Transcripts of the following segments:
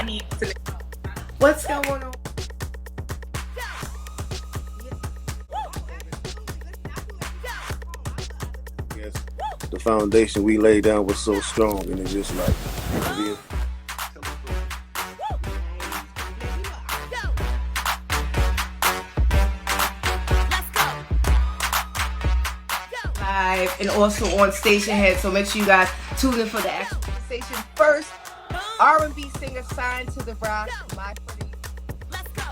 I need to. What's going on? Yes, the foundation we laid down was so strong, and it's just like, Live and also on Stationhead, so make sure you guys tune in for the actual station first. R&B singer signed to the rock, my pretty. Let's go.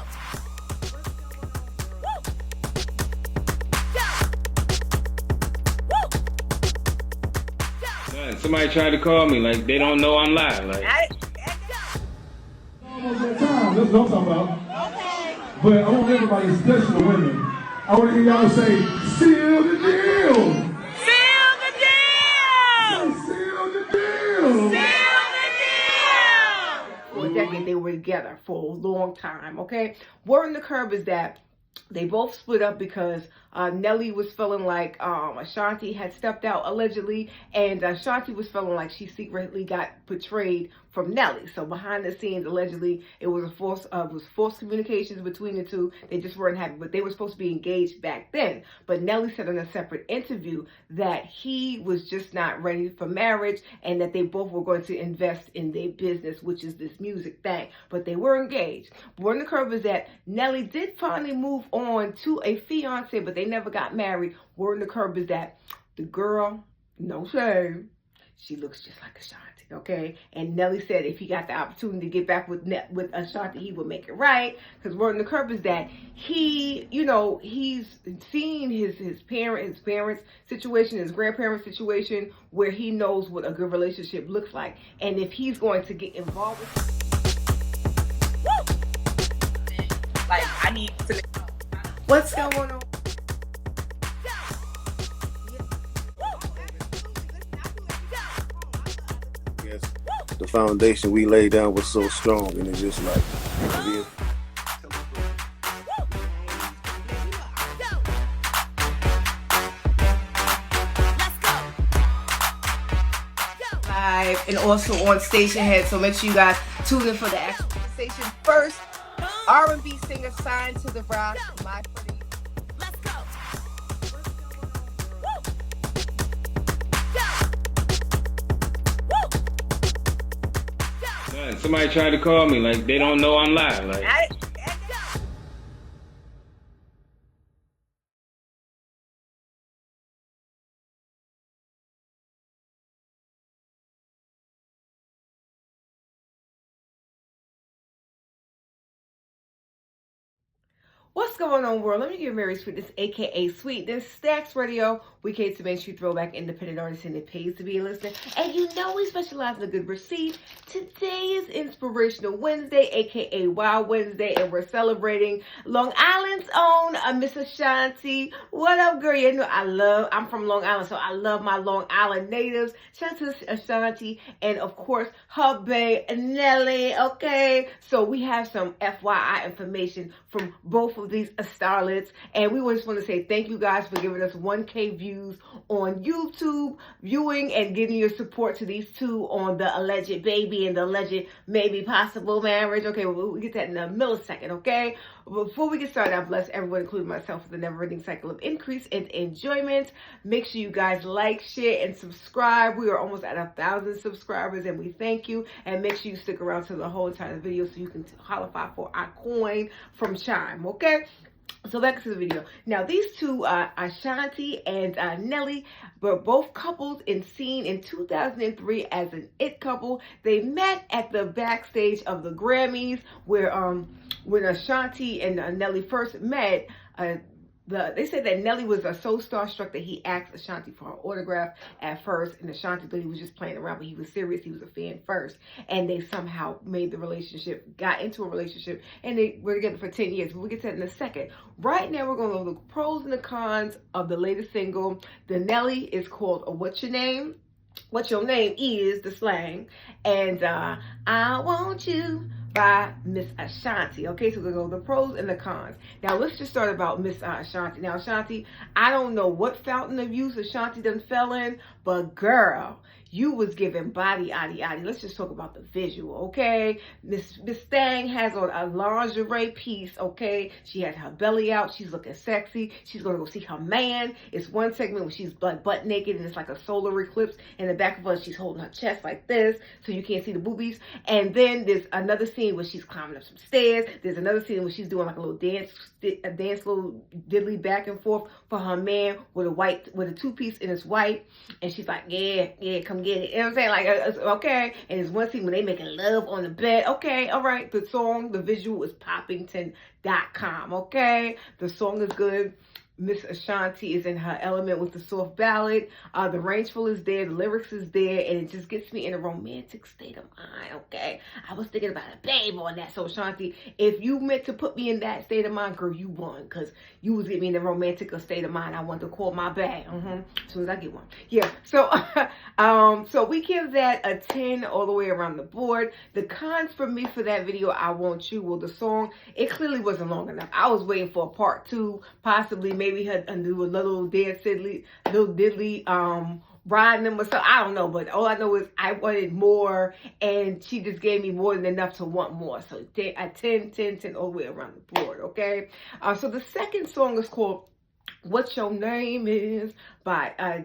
Somebody tried to call me, like they don't know I'm live. Like almost that time. That's what I'm talking about. Okay. But I want everybody, especially the women, I want to hear y'all say, seal the deal. Seal the deal. Seal the deal. Seal the deal. For a decade, they were together for a long time. Okay. Word on the curb is that they both split up because Nelly was feeling like Ashanti had stepped out allegedly, and Ashanti was feeling like she secretly got betrayed from Nelly. So behind the scenes, allegedly, it was false communications between the two. They just weren't happy, but they were supposed to be engaged back then. But Nelly said in a separate interview that he was just not ready for marriage, and that they both were going to invest in their business, which is this music thing. But they were engaged. Word on the curve is that Nelly did finally move on to a fiance, but they never got married. Word on the curve is that the girl, no shame, she looks just like Ashanti. Okay, and Nelly said if he got the opportunity to get back with Ashanti, he would make it right. Because word on the curb is that he, he's seen his parents' situation, his grandparents' situation, where he knows what a good relationship looks like, and if he's going to get involved with, like, I need to. What's going on? yes, the foundation we laid down was so strong, and it's just like, Live and also on Stationhead, so make sure you guys tune in for the actual station first. R&B singer signed to the rock, my pretty. Let's go. somebody tried to call me, like they don't know I'm live. Like What's going on, world? Let me give Marysweetness, aka Sweetness, Stax Radio. We came to mainstream throwback independent artists, and it pays to be a listener. And you know we specialize in the good receipt. Today is Inspirational Wednesday, aka Wild Wednesday, and we're celebrating Long Island's own Miss Ashanti. What up, girl? You know I'm from Long Island, so I love my Long Island natives. Shout out to Ashanti, and of course her bae Nelly. Okay, so we have some FYI information from both of these starlets, and we just want to say thank you guys for giving us 1K views on YouTube viewing and giving your support to these two on the alleged baby and the alleged maybe possible marriage. Okay, we'll get that in a millisecond. Okay, before we get started, I bless everyone, including myself, with the never-ending cycle of increase and enjoyment. Make sure you guys like, share, and subscribe. We are almost at 1,000 subscribers, and we thank you. And make sure you stick around to the whole entire video so you can qualify for our coin from Chime. Okay, so back to the video. Now, these two, Ashanti and Nelly, were both couples seen in 2003 as an it couple. They met at the backstage of the Grammys, where when Ashanti and Nelly first met, they said that Nelly was so starstruck that he asked Ashanti for her autograph at first, and Ashanti thought he was just playing around, but he was serious. He was a fan first, and they somehow made the relationship, got into a relationship, and they were together for 10 years. But we'll get to that in a second. Right now, we're going to go over the pros and the cons of the latest single. The Nelly is called What's Your Name? What Your Name Is, the slang, and I Want You by Miss Ashanti. Okay, so we're going to go the pros and the cons. Now, let's just start about Miss Ashanti. Now, Ashanti, I don't know what fountain of youth Ashanti done fell in, But girl, you was giving body, oddy. Let's just talk about the visual, okay? Miss Thang has on a lingerie piece, okay? She has her belly out. She's looking sexy. She's going to go see her man. It's one segment where she's butt naked, and it's like a solar eclipse. In the back of her, she's holding her chest like this, so you can't see the boobies. And then there's another scene where she's climbing up some stairs. There's another scene where she's doing like a little dance little diddly back and forth for her man with a two-piece, and it's white. And she's like, yeah, come get it. You know what I'm saying? Like, okay. And there's one scene when they making love on the bed. Okay, all right. The song, the visual is poppington.com. Okay, the song is good. Miss Ashanti is in her element with the soft ballad. The rangeful is there, the lyrics is there, and it just gets me in a romantic state of mind, okay? I was thinking about a babe on that. So, Ashanti, if you meant to put me in that state of mind, girl, you won, because you was getting me in a romantic state of mind. I wanted to call my bag, as soon as I get one. Yeah, so, so we give that a 10 all the way around the board. The cons for me for that video, I Want You, well, the song, it clearly wasn't long enough. I was waiting for a part 2, possibly, maybe her do a little dance diddly, riding them or something. I don't know, but all I know is I wanted more, and she just gave me more than enough to want more. So a 10 all the way around the board, okay? So the second song is called What Your Name Is by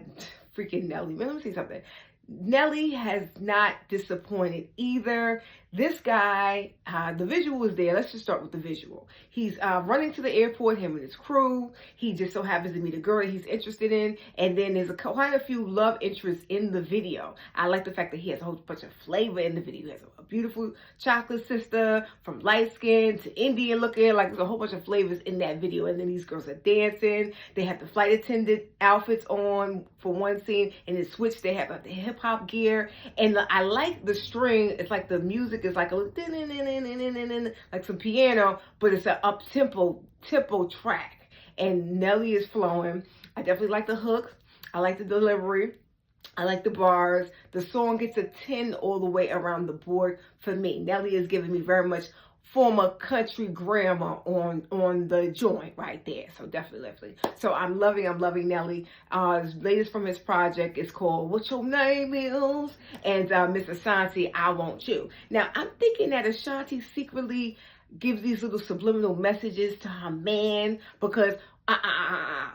freaking Nelly. Man, let me see something. Nelly has not disappointed either. This guy, the visual is there. Let's just start with the visual. He's running to the airport, him and his crew. He just so happens to meet a girl he's interested in. And then there's quite a few love interests in the video. I like the fact that he has a whole bunch of flavor in the video. He has a beautiful chocolate sister, from light skin to Indian looking. Like, there's a whole bunch of flavors in that video. And then these girls are dancing. They have the flight attendant outfits on for one scene. And then switch, they have the hip hop gear. And I like the string. It's like the music is like a little like some piano, but it's an up-tempo track. And Nelly is flowing. I definitely like the hook. I like the delivery. I like the bars. The song gets a 10 all the way around the board for me. Nelly is giving me very much former country grammar on the joint right there. So definitely. So I'm loving Nelly. His latest from his project is called What Your Name Is, and Miss Ashanti, I Want You. Now I'm thinking that Ashanti secretly gives these little subliminal messages to her man, because I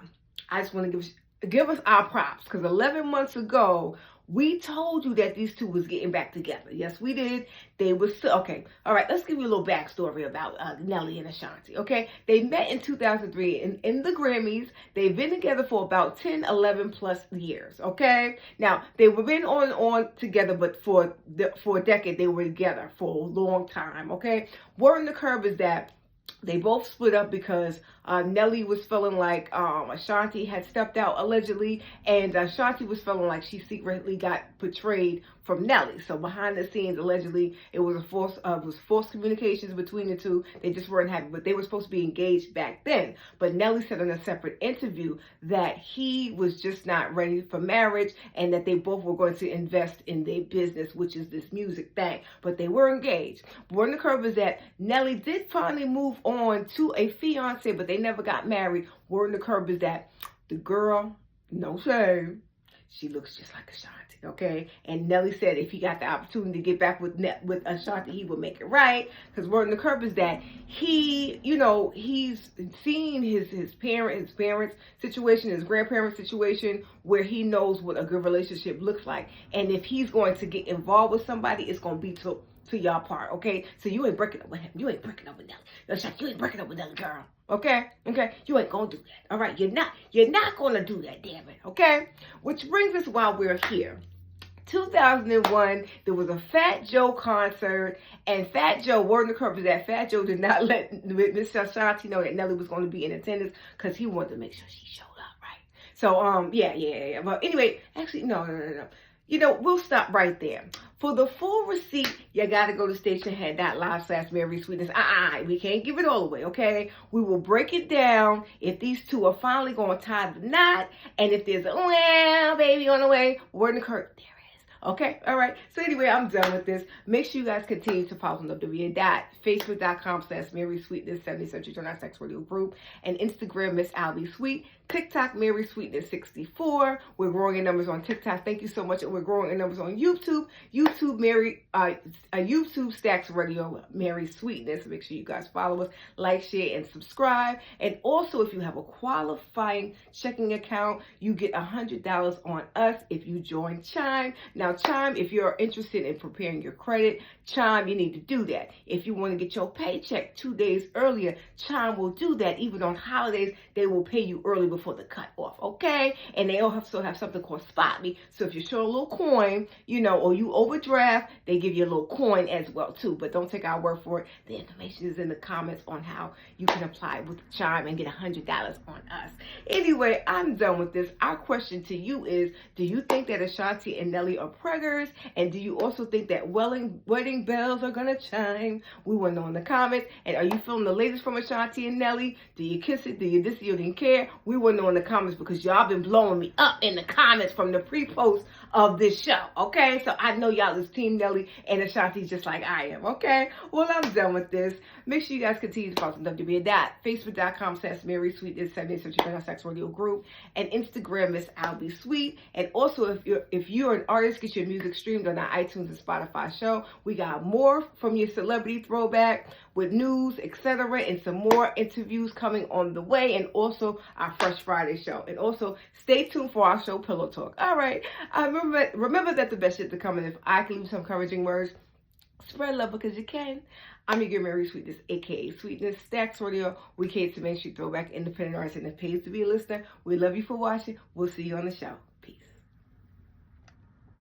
just want to give us our props, because 11 months ago we told you that these two was getting back together. Yes, we did. They was okay. All right, let's give you a little backstory about Nelly and Ashanti. Okay, they met in 2003 in the Grammys. They've been together for about 10, 11 plus years. Okay, now they've been on together, but for a decade they were together for a long time. Okay, word on the curb is that they both split up because Nelly was feeling like Ashanti had stepped out allegedly, and Ashanti was feeling like she secretly got betrayed from Nelly. So behind the scenes, allegedly, it was forced communications between the two. They just weren't happy, but they were supposed to be engaged back then. But Nelly said in a separate interview that he was just not ready for marriage, and that they both were going to invest in their business, which is this music thing. But they were engaged. Word on the curve is that Nelly did finally move on to a fiance, but they never got married. Word on the curve is that the girl, no shame, she looks just like Ashanti, okay? And Nelly said if he got the opportunity to get back with Ashanti, he would make it right. Because word on the curve is that he, he's seen his parents' situation, his grandparents' situation, where he knows what a good relationship looks like. And if he's going to get involved with somebody, it's going to be to y'all part, okay? So you ain't breaking up with him. You ain't breaking up with Nelly. You ain't breaking up with Nelly, girl. Okay? You ain't gonna do that. All right? You're not gonna do that, damn it. Okay? Which brings us while we're here. 2001, there was a Fat Joe concert, and Fat Joe, word on the curve is that Fat Joe did not let Miss Ashanti know that Nelly was going to be in attendance, because he wanted to make sure she showed up, right? So, yeah. But anyway, actually, no. We'll stop right there. For the full receipt, you got to go to Stationhead.live/Marysweetness. We can't give it all away, okay? We will break it down if these two are finally going to tie the knot, and if there's a baby on the way, word in the curtain. There it is. Okay? All right. So anyway, I'm done with this. Make sure you guys continue to follow www.facebook.com/Marysweetness 70th Century Journal StaxRadio Group, and Instagram Miss Albie Sweet. TikTok, Marysweetness64. We're growing in numbers on TikTok. Thank you so much. And we're growing in numbers on YouTube. YouTube Stacks Radio Marysweetness. Make sure you guys follow us, like, share, and subscribe. And also, if you have a qualifying checking account, you get $100 on us if you join Chime. Now, Chime, if you're interested in preparing your credit, Chime, you need to do that. If you want to get your paycheck 2 days earlier, Chime will do that. Even on holidays, they will pay you early before the cutoff, okay? And they also have something called Spot Me. So if you show a little coin, or you overdraft, they give you a little coin as well, too. But don't take our word for it. The information is in the comments on how you can apply with Chime and get $100 on us. Anyway, I'm done with this. Our question to you is, do you think that Ashanti and Nelly are preggers? And do you also think that wedding bells are going to chime? We want to know in the comments. And are you feeling the latest from Ashanti and Nelly? Do you kiss it? Do you this? You didn't care? We want to know in the comments because y'all been blowing me up in the comments from the pre-post of this show, okay? So I know y'all is Team Nelly and Ashanti just like I am, okay? Well, I'm done with this. Make sure you guys continue to follow Facebook.com/Marysweetness78, so you can our Sex Radio group, and Instagram is Albeedooent. And also, if you're an artist, get your music streamed on our iTunes and Spotify show. We got more from your celebrity throwback with news, etc., and some more interviews coming on the way, and also our Fresh Friday show. And also, stay tuned for our show, Pillow Talk. All right. Remember that the best shit to come, and if I can leave some encouraging words, spread love because you can. I'm your girl, Marysweetness, a.k.a. Sweetness. Stax Radio, we cater to Main Street Throwback, independent artists, and it pays to be a listener. We love you for watching. We'll see you on the show.